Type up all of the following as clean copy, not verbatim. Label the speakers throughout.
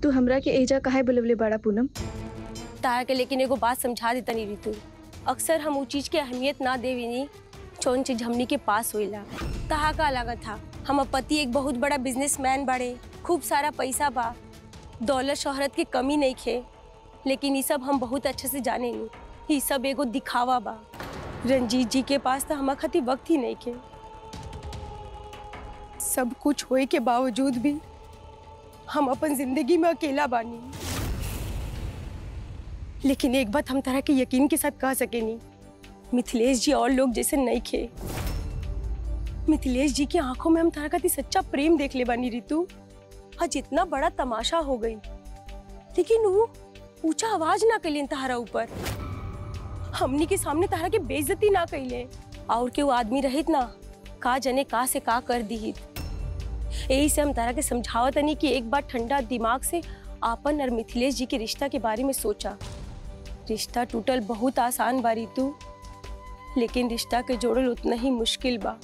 Speaker 1: तू हमरा के एजा काहे बुलवले बड़ा पूनम?
Speaker 2: तारा के लेकिन एगो बात समझा देता नहीं ऋतु। अक्सर हम उ चीज के अहमियत ना देवी जौन चीज हमनी के पास होइला। ताहा का लागत था हम पति एक बहुत बड़ा बिजनेसमैन बड़े, खूब सारा पैसा बा, दौलत शोहरत की कमी नहीं खे, लेकिन ये सब हम बहुत अच्छे से जाने नहीं। ये सब एगो दिखावा बा। रंजीत जी के पास तो हमारे खातिर वक्त ही नहीं खे। सब कुछ होए के बावजूद भी हम अपन जिंदगी में अकेला बानी। लेकिन एक बात हम तरह के यकीन के साथ कह सके नहीं, मिथिलेश जी और लोग जैसे नहीं खे। मिथिलेश जी की आंखों में हम तरह का सच्चा प्रेम देख ले बानी ऋतु। आज इतना बड़ा तमाशा हो गई, लेकिन वो ऊंचा आवाज ना कैले तहरा ऊपर, हमनी के सामने तहरा के बेइज्जती ना कैले। और के वो आदमी रहित ना का जने का से का कर दी। यही से हम तारा के समझावत नहीं कि एक बार ठंडा दिमाग से आपन और मिथिलेश जी के रिश्ता के बारे में सोचा। रिश्ता टूटल बहुत आसान बा ऋतु, लेकिन रिश्ता के जोड़ल उतना ही मुश्किल बा।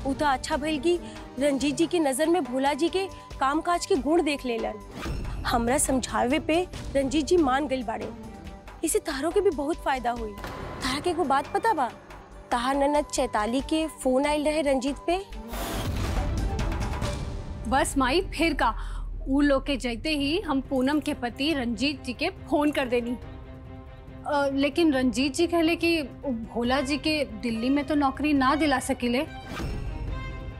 Speaker 2: उतना अच्छा भइल कि रंजीत जी की नजर में भोला जी के कामकाज के गुण देख लेलन। हमरा समझावे पे रंजीत जी मान गइल बाड़े। इसे तारों के भी बहुत फायदा हुई। तारा के एगो बात पता बा, ताहा ननद चैताली के फोन आयल रहे रंजीत पे।
Speaker 3: बस माई फिर का उ लोग के जैते ही हम पूनम के पति रंजीत जी के फोन कर देनी। लेकिन रंजीत जी कहले कि भोला जी के दिल्ली में तो नौकरी ना दिला सकिले,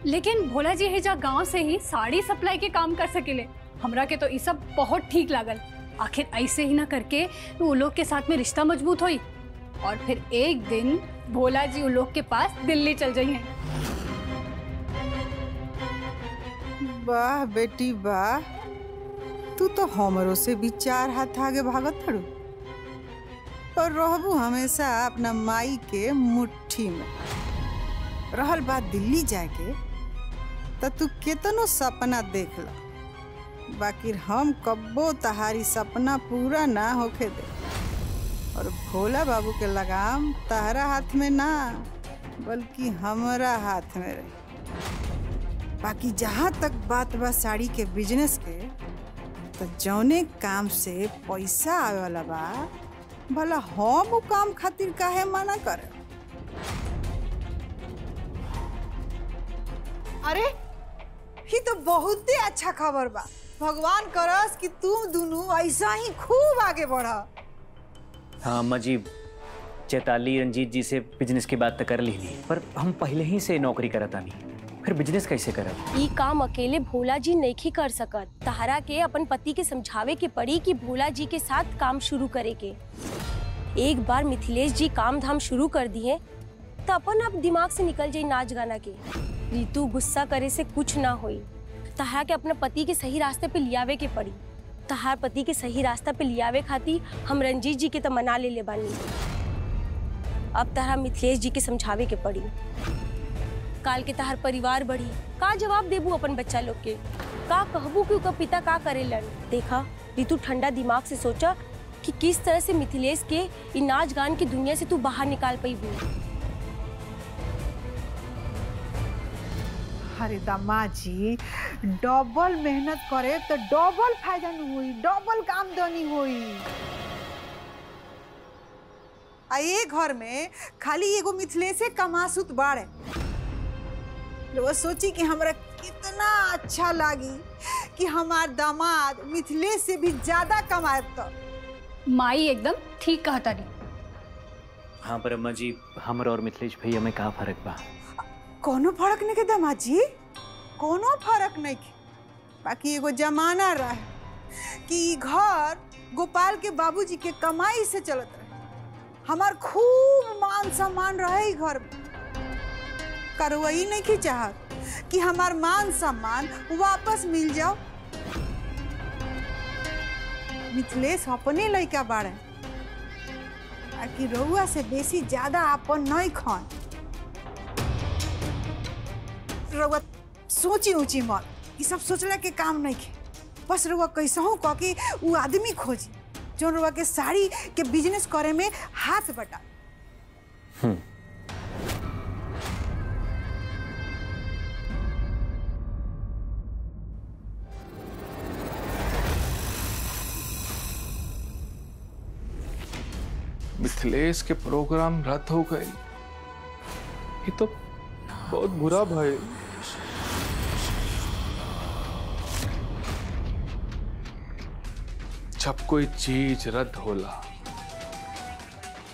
Speaker 3: लेकिन भोला जी हेजा गांव से ही साड़ी सप्लाई के काम कर सकिले। हमरा के तो ये सब बहुत ठीक लागल। आखिर ऐसे ही ना करके वो लोग के साथ में रिश्ता मजबूत हुई और फिर एक दिन भोला जी उन लोग के पास दिल्ली चल जाइए।
Speaker 4: वाह बेटी वाह, तू तो हमरों से भी 4 हाथ आगे भागत हड़ू और रहबू हमेशा अपना माई के मुट्ठी में। रहल बात दिल्ली जाके तो तू केतनो सपना देख ला, बाकी हम कब्बो तहारी सपना पूरा ना होके दे। और भोला बाबू के लगाम तहरा हाथ में ना बल्कि हमारा हाथ में रहे। बाकी जहाँ तक बात बा साड़ी के बिजनेस के, तो जौने काम से पैसा आवे वाला बा भला हम वो काम खातिर काहे मना करे। अरे ही तो बहुत ही अच्छा खबर बा। भगवान करस कि तुम दोनों ऐसा ही खूब आगे बढ़ा।
Speaker 5: हाँ अम्मा जी, चैताली रंजीत जी से बिजनेस की बात तो कर ली नहीं, पर हम पहले ही से नौकरी करता नहीं, फिर बिजनेस कैसे करब?
Speaker 2: ये काम अकेले भोला जी नहीं कर सकत। तहरा के अपन पति के समझावे के पड़ी कि भोला जी के साथ काम शुरू करे के। एक बार मिथिलेश जी काम धाम शुरू कर दिए तो अपन आप दिमाग से निकल जाये नाच गाना के। ऋतु गुस्सा करे से कुछ ना होई। तहरा के अपने पति के सही रास्ते पे लियावे के पड़ी। तहार पति के सही रास्ता पे लियावे खातिर हम रंजीत जी के तो मना ले बानी। अब तहरा मिथिलेश जी के समझावे के पड़ी। काल के तहार परिवार बढ़ी, का जवाब देबू अपन बच्चा लोग के? का कहबू कि उनका पिता का करेलन? देखा ऋतु, ठंडा दिमाग से सोचा कि किस तरह से मिथिलेश के इन नाच गान की दुनिया से तू बाहर निकाल पाईबू।
Speaker 4: अरे दामा जी, डबल मेहनत करे तो डबल फायदा नहीं हुई, डबल आमदनी हुई। आ ये घर में खाली एगो मिथिलेशे कमासुत बाड़े। लोग सोची कि हमरा कितना अच्छा लागी कि हमार दामाद मिथिलेश से भी ज्यादा कमाए। तो
Speaker 3: माई एकदम ठीक कहा तारी।
Speaker 5: हाँ पर अम्मा जी, हमरा और मिथिलेश भैया में का फर्क बा?
Speaker 4: कोनो फर्क नहीं के दामाद जी, कोनो फर्क नहीं के। बाकी एगो जमाना रहे कि घर गोपाल के बाबूजी के कमाई से चलत रहे। हमार खूब मान सम्मान रहे घर में। करवई नहीं की चाहत कि हमार मान सम्मान वापस मिल जाओ। मिथिलेश अपने लड़का बाड़े, कि रउआ से बेसी ज्यादा अपन नहीं खान। रउआ सोची ऊंची मत, ये सब सोचला के काम नहीं के। बस रउआ कैसहू कह के वो आदमी खोजी जो रउआ के साड़ी के बिजनेस करे में हाथ बटा।
Speaker 6: मिथिलेश के प्रोग्राम रद्द हो गए। ये तो बहुत बुरा भाई। जब कोई चीज रद्द होला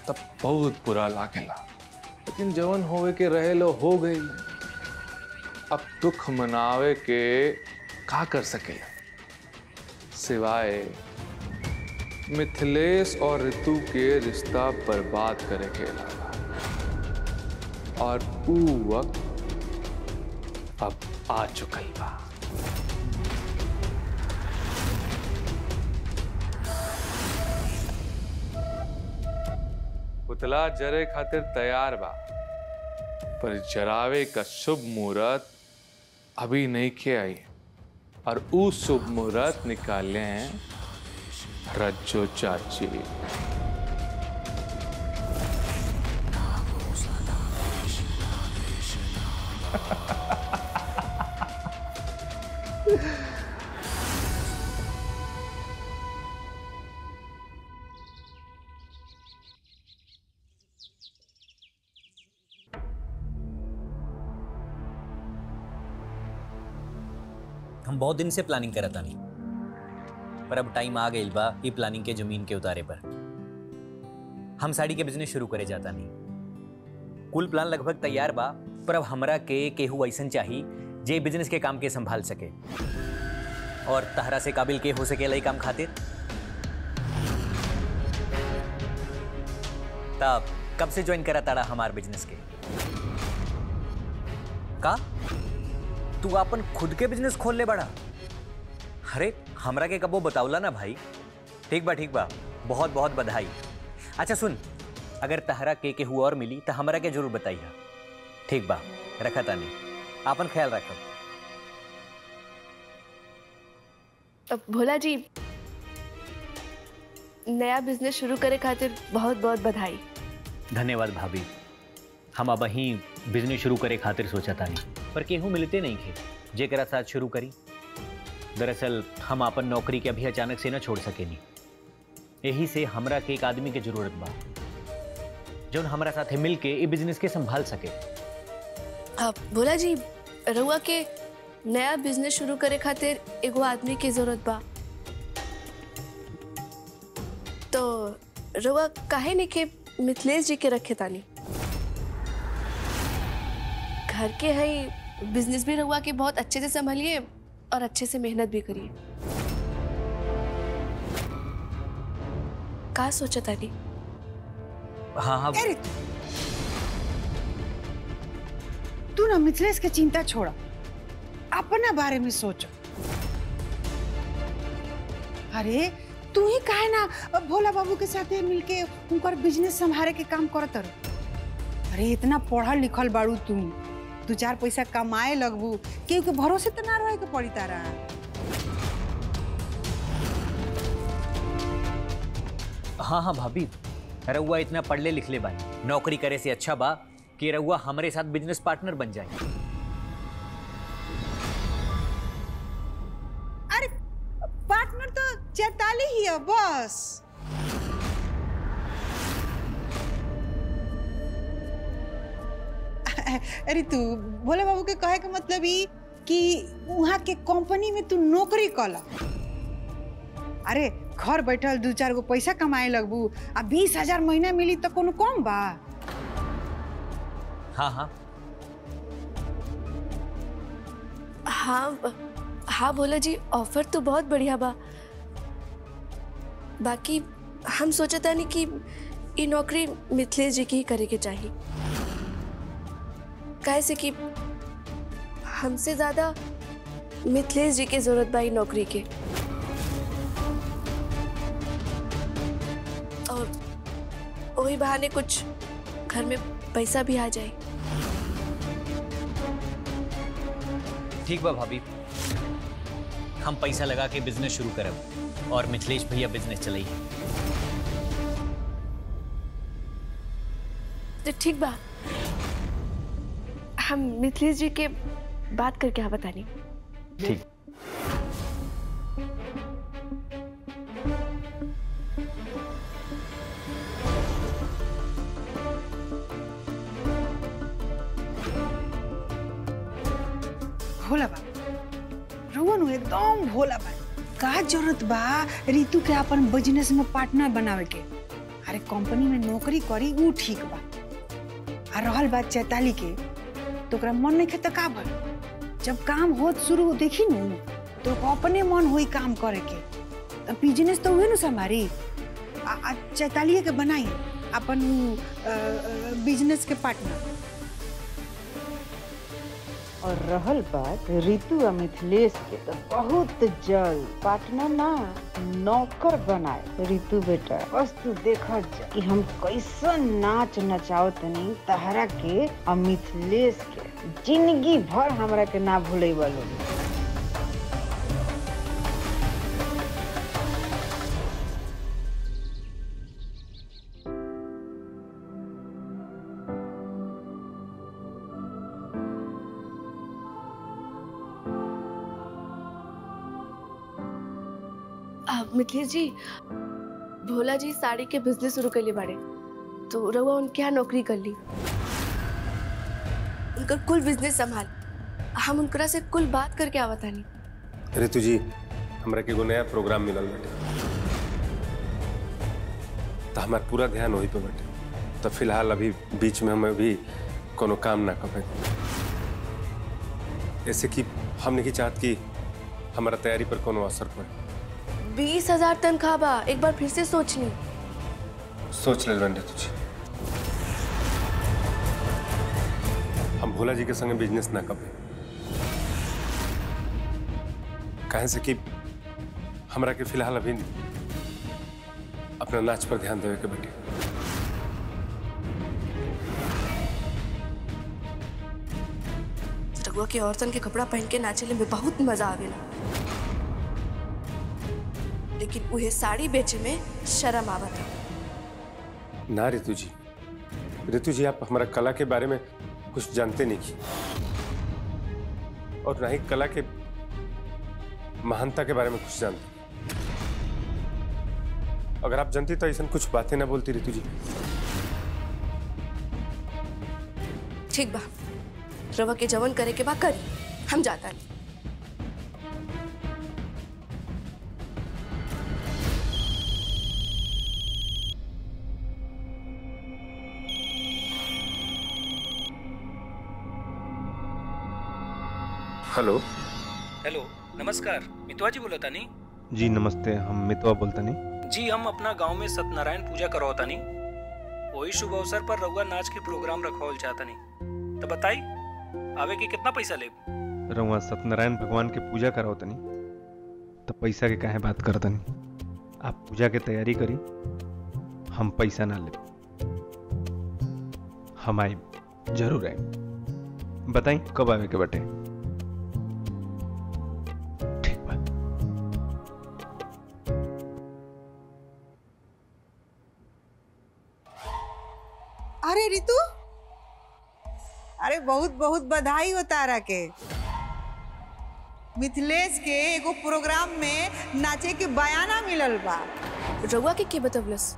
Speaker 6: तब बहुत बुरा लागेला, लेकिन जवन होवे के रहे लो हो गई। अब दुख मनावे के का कर सके सिवाय मिथिलेश और ऋतु के रिश्ता बर्बाद करे के अलावा। और ऊ वक्त अब आ चुकल बा। पुतला जरे खातिर तैयार बा, पर जरावे का शुभ मुहूर्त अभी नहीं के आई। और ऊ शुभ मुहूर्त निकाले हैं रज्जो चाची।
Speaker 5: हम बहुत दिन से प्लानिंग करत तानी, पर अब टाइम आ गइल बा ई प्लानिंग के जमीन के उतारे पर। हम साड़ी के बिजनेस शुरू करे जाता नहीं। कुल प्लान लगभग तैयार बा, पर अब हमरा के केहू ऐसन चाही जे बिजनेस के काम के संभाल सके। और तहरा से काबिल के हो सके ई काम खातिर। तब कब से ज्वाइन करा ताड़ा हमार बिजनेस के? का तू अपन खुद के बिजनेस खोल ले बड़ा? अरे हमरा के कबो बतावला ना भाई। ठीक बा, बहुत बहुत बधाई। अच्छा सुन, अगर तहरा के केहू और मिली तो हमरा के जरूर बताइए। ठीक बा, रखा तानी, आपन ख्याल रखो।
Speaker 1: भोला जी, नया बिजनेस शुरू करे खातिर बहुत बहुत बधाई।
Speaker 5: धन्यवाद भाभी। हम अब ही बिजनेस शुरू करे खातिर सोचा तानी, पर केहू मिलते नहीं थे जेकरा साथ शुरू करी। दरअसल हम अपन नौकरी के अभी अचानक से न छोड़ सकेनी। यही से हमरा के एक आदमी के जरूरत बा जो हमरा साथे मिल के ये बिजनेस के संभाल सके।
Speaker 1: भोला जी, रउआ के नया बिजनेस शुरू करे खातिर एगो आदमी की जरूरत बा, तो रउआ काहे नहीं के मिथिलेश जी के रखे तानी? घर के है, बिजनेस भी रउआ के बहुत अच्छे से संभालिए और अच्छे से मेहनत भी करिए। का सोचा तानी?
Speaker 5: हाँ।
Speaker 4: अरे तू ना मिथिलेश के चिंता छोड़ा, अपना बारे में सोचो। अरे तू ही काहे ना भोला बाबू के साथ मिलके उनकर बिजनेस संभाले के काम करत रहो। अरे इतना पढ़ल लिखल बाड़ू, तुम 2-4 पैसा कमाए लगबू, केहू के भरोसे तो ना रहे के पड़ी तारा।
Speaker 5: हाँ भाभी, रउआ इतना पढ़ले लिखले बानी, नौकरी करे से अच्छा बा कि रउआ हमारे साथ बिजनेस पार्टनर बन जाए।
Speaker 4: अरे पार्टनर तो चैताली ही है बस। अरे तू भोले बाबू के कहे का मतलब ई कि वहाँ के कंपनी में तू नौकरी कला। अरे घर बैठल 2-4 गो पैसा कमाए लगबू, आ 20,000 महीना मिली तो कोनो कम बा?
Speaker 1: हाँ भोला जी, ऑफर तो बहुत बढ़िया बा। बाकी हम सोचता नहीं कि ये नौकरी मिथिलेश जी की ही करे के चाहिए, कैसे कि हमसे ज्यादा मिथिलेश जी की जरूरत बा नौकरी के। और वही बहाने कुछ घर में पैसा भी आ जाए।
Speaker 5: ठीक बा भाभी, हम पैसा लगा के बिजनेस शुरू करब और मिथिलेश भैया बिजनेस चलाई।
Speaker 1: तो ठीक बा, हम मिथिलेश जी के बात करके हाँ बतानी।
Speaker 5: ठीक।
Speaker 7: भोला बा, रउआ नु एकदम भोला बा। का जरूरत बा रितु के अपन बिजनेस में पार्टनर बनावे के? अरे कंपनी में नौकरी करी ऊ ठीक बा। आ रहल बात चैताली के, तो ओकरा मन नहीं खेत का भर? जब काम होत शुरू हो देखी नु तो अपने मन होई काम करे के। तो बिजनेस तो हुए नु हमारी चैतालिए के बनाई अपन बिजनेस के पार्टनर। और रहल बात रितु और मिथिलेश के, तो बहुत जल्द पार्टनर ना नौकर बनाए रितु बेटा। बस तू देखा जा कि हम कैसन नाच नचाओ तनी तहरा के और मिथिलेश के, जिंदगी भर हमरा के ना भूले वालो।
Speaker 1: मिथिलेश जी, भोला जी साड़ी के बिजनेस शुरू कर लिए बाड़े, तो रउआ उनके यहाँ नौकरी कर ली, उनका कुल बिजनेस संभाल। हम उनकरा से कुल बात करके आवत आनी।
Speaker 8: रितु जी, हमरा के एगो नया प्रोग्राम मिलल बाटे, तो हमार पूरा ध्यान वही पे बाटे। तो फिलहाल अभी बीच में हम अभी कोनो काम ना कर पाए, ऐसे कि हमने की चाहत कि हमारा तैयारी पर कोनो असर पड़े।
Speaker 1: 20,000 तनख्वाह बा, एक बार फिर से सोच ली।
Speaker 8: सोच ले बंदे तुझे, हम भोला जी के संगे बिजनेस ना कर पाए, कहे से कि हमरा के फिलहाल अभी अपना नाच पर ध्यान देवे के बेटे।
Speaker 1: रघुआ के औरतन के कपड़ा पहन के नाचले में बहुत मजा आवेला, लेकिन उहे साड़ी बेचे में शर्म आवत है।
Speaker 8: ना रितु जी, आप हमारा कला के बारे में कुछ जानते नहीं की, और ना ही कला के महानता के बारे में कुछ जानते। अगर आप जानती तो ऐसा कुछ बातें ना बोलती रितु जी।
Speaker 1: ठीक बा, रवा के जवन करे के बा करी, हम जाता नहीं।
Speaker 8: हेलो
Speaker 9: हेलो, नमस्कार, मितवा जी बोला तानी?
Speaker 10: जी नमस्ते, हम मितवा बोलता नहीं।
Speaker 9: जी, हम अपना गांव में सत्यनारायण पूजा करवाओ तानी, वही शुभ अवसर पर रउआ नाच के प्रोग्राम रखवाओ चाहतानी। तो बताई आवे के कितना पैसा ले?
Speaker 10: रउआ सत्यनारायण भगवान के पूजा कराओ तनी, तो पैसा के काहे बात करतनी? आप पूजा के तैयारी करी, हम पैसा ना ले, हम आए, जरूर आए। बताई कब आवे के बटे?
Speaker 4: अरे रितु, अरे बहुत बहुत बधाई हो तारा के। मिथिलेश के एगो प्रोग्राम में नाचे के बयाना मिलल बा।
Speaker 1: रउआ के बतवलस?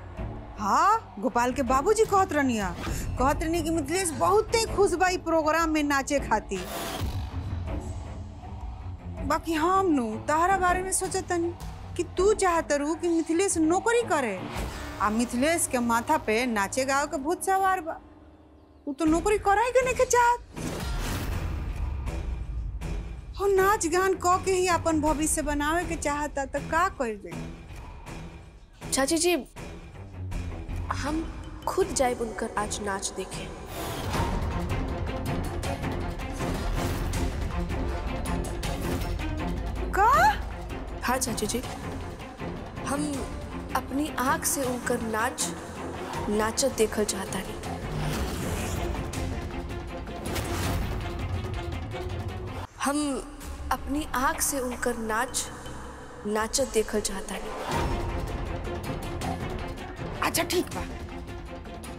Speaker 4: हाँ, गोपाल के बाबूजी कहत रहनी कि मिथिलेश बहुत खुश बा प्रोग्राम में नाचे खातिर। बाकी हम नु तारा बारे में सोचतनी कि तू चाहत रू कि मिथिलेश नौकरी करे, आ मिथिलेश के माथा पे नाचे गाँव के भूत सवार बा। तू तो नौकरी कराई के नहीं चाहत, हो नाच गान क के ही अपन भविष्य बनावे के चाहता, तो का कर दे?
Speaker 1: चाची जी, हम खुद जाए उनकर आज नाच देखे।
Speaker 4: का?
Speaker 1: हाँ चाची जी, हम अपनी आंख से उनकर नाचत देखल चाहता नहीं। हम अपनी आंख से उनकर नाचत देखल चाहता नहीं।
Speaker 4: अच्छा ठीक बा,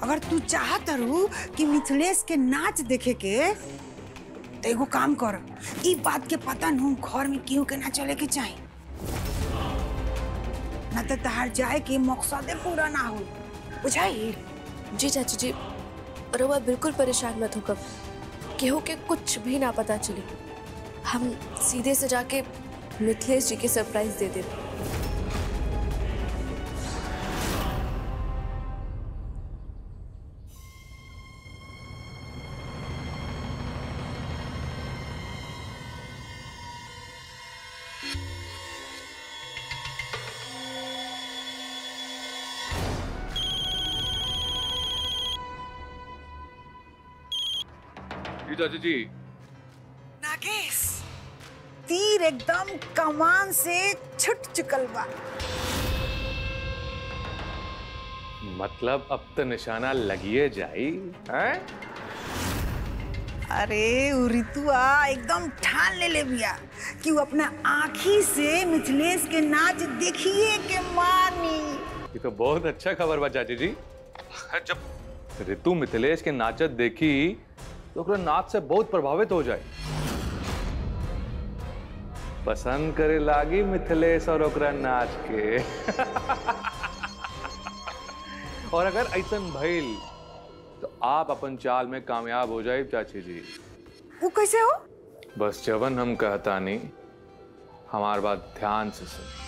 Speaker 4: अगर तू चाहत रू कि मिथिलेश के नाच देखे के, तो एगो काम कर, ई बात के पता न घर में क्यों के ना चले के चाहिए, ना तो तहार जाए के मकसद पूरा ना हो, बुझाई?
Speaker 1: जी चाची जी, रउआ बिल्कुल परेशान मत होकर, केहू के कुछ भी ना पता चले। हम सीधे से जाके मिथिलेश जी के सरप्राइज दे देते।
Speaker 6: चाची जी।
Speaker 7: नागेश, तीर एकदम कमान से छुट चुकल बा।
Speaker 6: मतलब अब तो निशाना लगिए जाई हैं?
Speaker 7: अरे उ रितुआ एकदम ठान ले बिया कि वो अपना आँखी से मिथिलेश के नाच देखिए के मानी।
Speaker 6: ये तो बहुत अच्छा खबर बा चाची जी। जब ऋतु मिथिलेश के नाचत देखी तो ओकरा नाच से बहुत प्रभावित हो जाए, पसंद करे लागी मिथिलेश और ओकरा नाच के। और अगर ऐसन भइल तो आप अपन चाल में कामयाब हो जाए चाची जी।
Speaker 7: वो कैसे हो?
Speaker 6: बस जवन हम कहता नहीं, हमार बात ध्यान से सुन।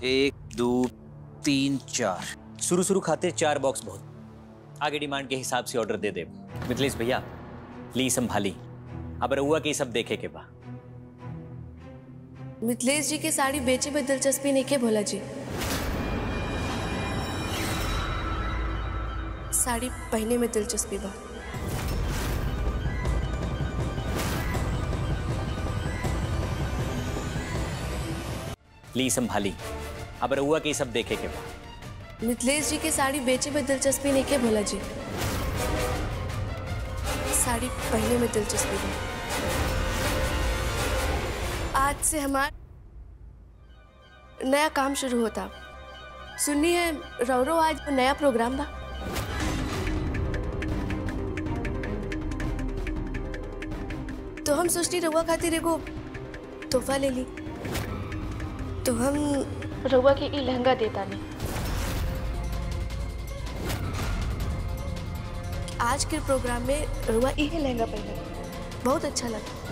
Speaker 5: एक, दो, तीन, चार। शुरू खातिर 4 बॉक्स बहुत। आगे डिमांड के हिसाब से ऑर्डर दे दे। मिथिलेश भैया ली संभाली, अब रहुआ के सब देखे के बा।
Speaker 1: मिथिलेश जी के साड़ी बेचे में दिलचस्पी नहीं के भोला जी, साड़ी पहने में दिलचस्पी बा।
Speaker 5: ली संभाली, अब रहुआ के सब देखे के बा।
Speaker 1: मिथिलेश जी के साड़ी बेचे में दिलचस्पी नहीं के भोला जी, साड़ी पहने में दिलचस्पी बा। आज से हमारा नया काम शुरू होता। सुननी है रौरो आज नया प्रोग्राम बा। तो हम सोचती रउआ खातिर एगो तोहफा ले ली, तो हम रउआ के ई लहंगा देता नहीं। आज के प्रोग्राम में रउआ यही लहंगा पहने, बहुत अच्छा लगा।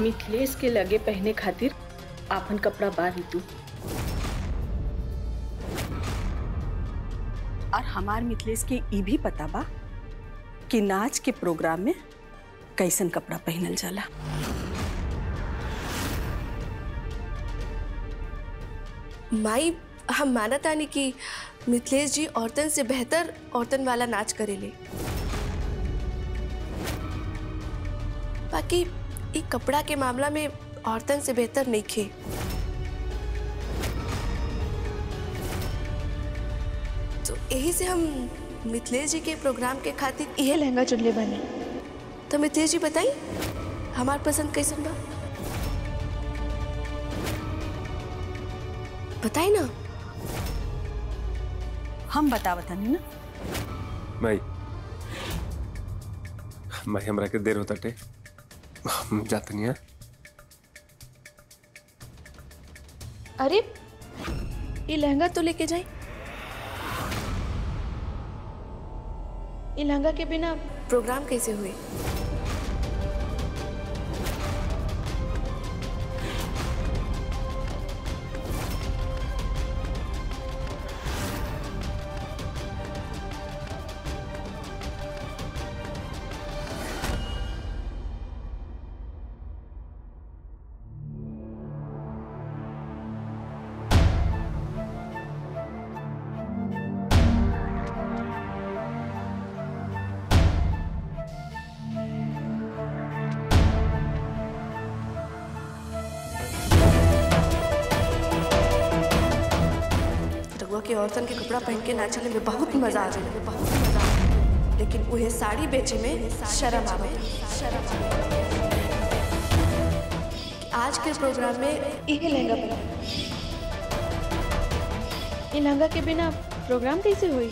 Speaker 11: मिथिलेश के लगे पहने खातिर आपन कपड़ा बार ऋतु, और हमार मिथिलेश के ई भी पता बा कि नाच के प्रोग्राम में कैसन कपड़ा पहनल जाला।
Speaker 1: माई, हम मानता नहीं कि मिथिलेश जी औरतन से बेहतर औरतन वाला नाच करेले, बाकी ई कपड़ा के मामला में औरतन से बेहतर नहीं खे। तो यही से हम मिथिलेश जी के प्रोग्राम के खातिर यह लहंगा चुनले बने। तो मिथिलेश जी बताई हमार पसंद कैसन बा, बताई ना।
Speaker 11: हम बतावतनी ना।
Speaker 8: मैं हमरा के देर होता टे, हम जाते नहीं है।
Speaker 1: अरे ये लहंगा तो लेके जाए, ये लहंगा के बिना प्रोग्राम कैसे हुए। के औरतन के कपड़ा पहन के नाचने में बहुत मजा आ जाए, बहुत मजा आ। लेकिन उहे साड़ी बेचे में शर्म आवे। आज के प्रोग्राम में इहे लहंगा पहना।
Speaker 12: इन लहंगा के बिना प्रोग्राम कैसे हुई?